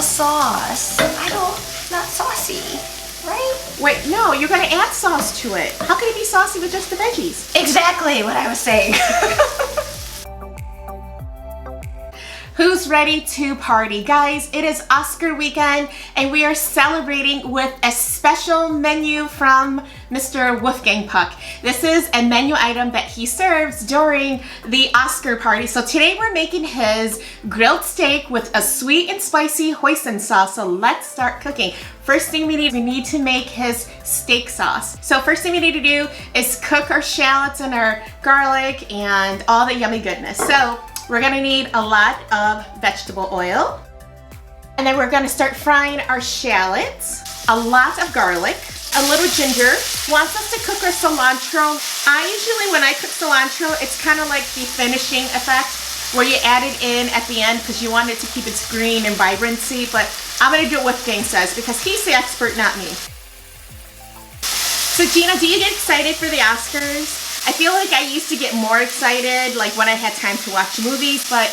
a sauce. Not saucy, right? Wait, no, you're gonna add sauce to it. How can it be saucy with just the veggies? Exactly what I was saying. Who's ready to party? Guys, it is Oscar weekend and we are celebrating with a special menu from Mr. Wolfgang Puck. This is a menu item that he serves during the Oscar party. So today we're making his grilled steak with a sweet and spicy hoisin sauce. So let's start cooking. First thing we need to make his steak sauce. So first thing we need to do is cook our shallots and our garlic and all the yummy goodness. So we're gonna need a lot of vegetable oil. And then we're gonna start frying our shallots, a lot of garlic, a little ginger. Wants us to cook our cilantro. I usually, when I cook cilantro, it's kind of like the finishing effect where you add it in at the end because you want it to keep its green and vibrancy, but I'm gonna do what Wolfgang says because he's the expert, not me. So Gina, do you get excited for the Oscars? I feel like I used to get more excited like when I had time to watch movies, but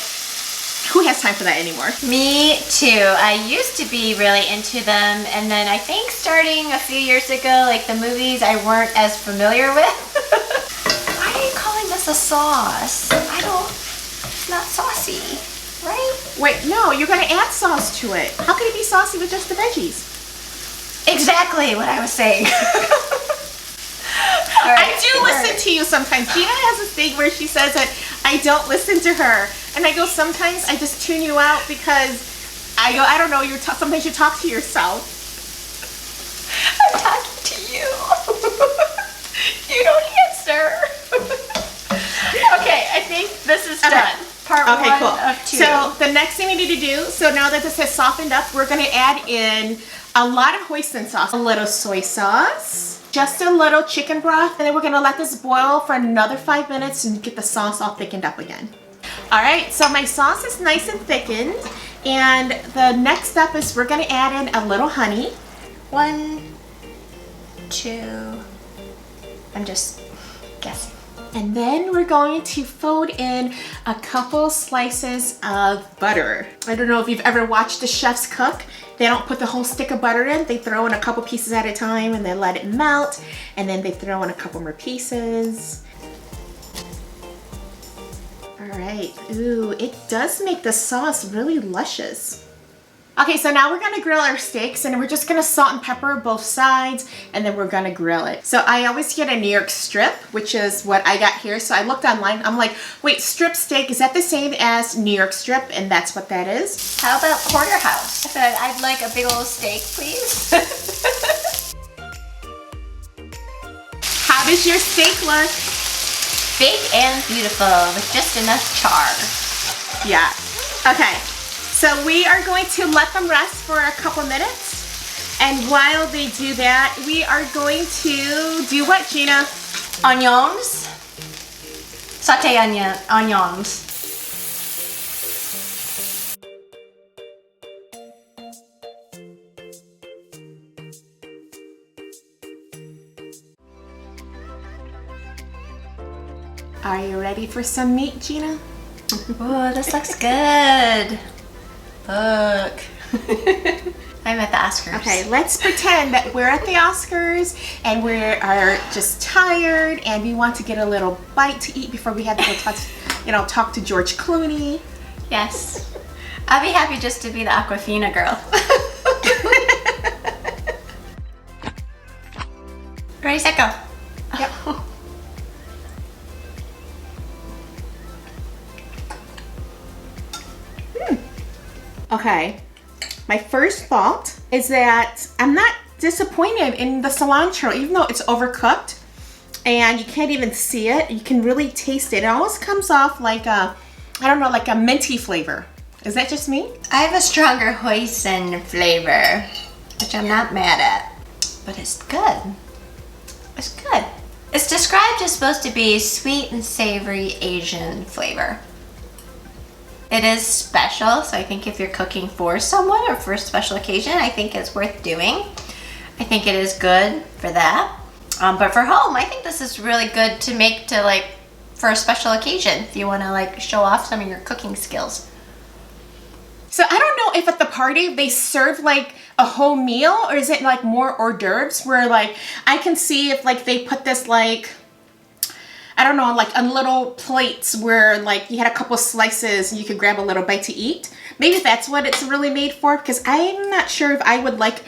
who has time for that anymore? Me too. I used to be really into them, and then I think starting a few years ago, like the movies I weren't as familiar with. Why are you calling this a sauce? Not saucy, right? Wait, no, you're gonna add sauce to it. How can it be saucy with just the veggies? Exactly what I was saying. I do listen to you sometimes. Gina has this thing where she says that I don't listen to her. And I go, sometimes I just tune you out because I go, I don't know, sometimes you talk to yourself. I'm talking to you. You don't answer. Okay, I think this is done. Part one cool. of two. So the next thing we need to do, so now that this has softened up, we're gonna add in a lot of hoisin sauce, a little soy sauce, just a little chicken broth, and then we're gonna let this boil for another 5 minutes and get the sauce all thickened up again. All right, so my sauce is nice and thickened, and the next step is we're gonna add in a little honey. 1, 2, I'm just guessing. And then we're going to fold in a couple slices of butter. I don't know if you've ever watched the chefs cook. They don't put the whole stick of butter in. They throw in a couple pieces at a time and they let it melt. And then they throw in a couple more pieces. All right, ooh, it does make the sauce really luscious. Okay, so now we're gonna grill our steaks and we're just gonna salt and pepper both sides and then we're gonna grill it. So I always get a New York strip, which is what I got here. So I looked online, I'm like, wait, strip steak, is that the same as New York strip? And that's what that is. How about porterhouse? I said, I'd like a big old steak, please. How does your steak look? Big and beautiful with just enough char. Yeah, okay. So we are going to let them rest for a couple minutes. And while they do that, we are going to do what, Gina? Onions. Saute onions. Are you ready for some meat, Gina? Oh, this looks good. Look. I'm at the Oscars. Okay, let's pretend that we're at the Oscars and we are just tired and we want to get a little bite to eat before we have to go talk to George Clooney. Yes. I'll be happy just to be the Aquafina girl. Ready, set, go. Yep. Okay, my first thought is that I'm not disappointed in the cilantro, even though it's overcooked and you can't even see it. You can really taste it. It almost comes off like a, I don't know, like a minty flavor. Is that just me? I have a stronger hoisin flavor, which I'm not mad at, but it's good. It's good. It's described as supposed to be sweet and savory Asian flavor. It is special, so I think if you're cooking for someone or for a special occasion, I think it's worth doing. I think it is good for that. But for home, I think this is really good to make for a special occasion if you want to show off some of your cooking skills. So I don't know if at the party they serve like a whole meal, or is it like more hors d'oeuvres where like I can see if like they put this like, I don't know, like on little plates where like you had a couple slices and you could grab a little bite to eat. Maybe that's what it's really made for, because I'm not sure if I would like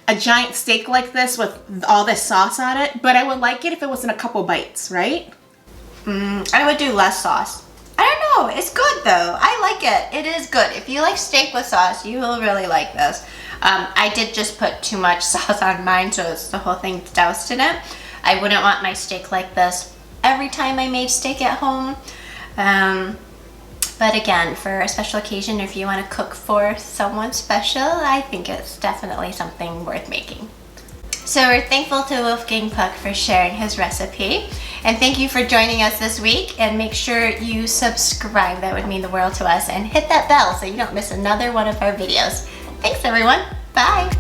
a giant steak like this with all this sauce on it, but I would like it if it was in a couple bites, right? I would do less sauce. I don't know, it's good though. I like it. It is good. If you like steak with sauce, you will really like this. I did just put too much sauce on mine, so it's the whole thing doused in it. I wouldn't want my steak like this every time I made steak at home. But again, for a special occasion, if you want to cook for someone special, I think it's definitely something worth making. So we're thankful to Wolfgang Puck for sharing his recipe. And thank you for joining us this week. And make sure you subscribe, that would mean the world to us. And hit that bell so you don't miss another one of our videos. Thanks everyone, bye.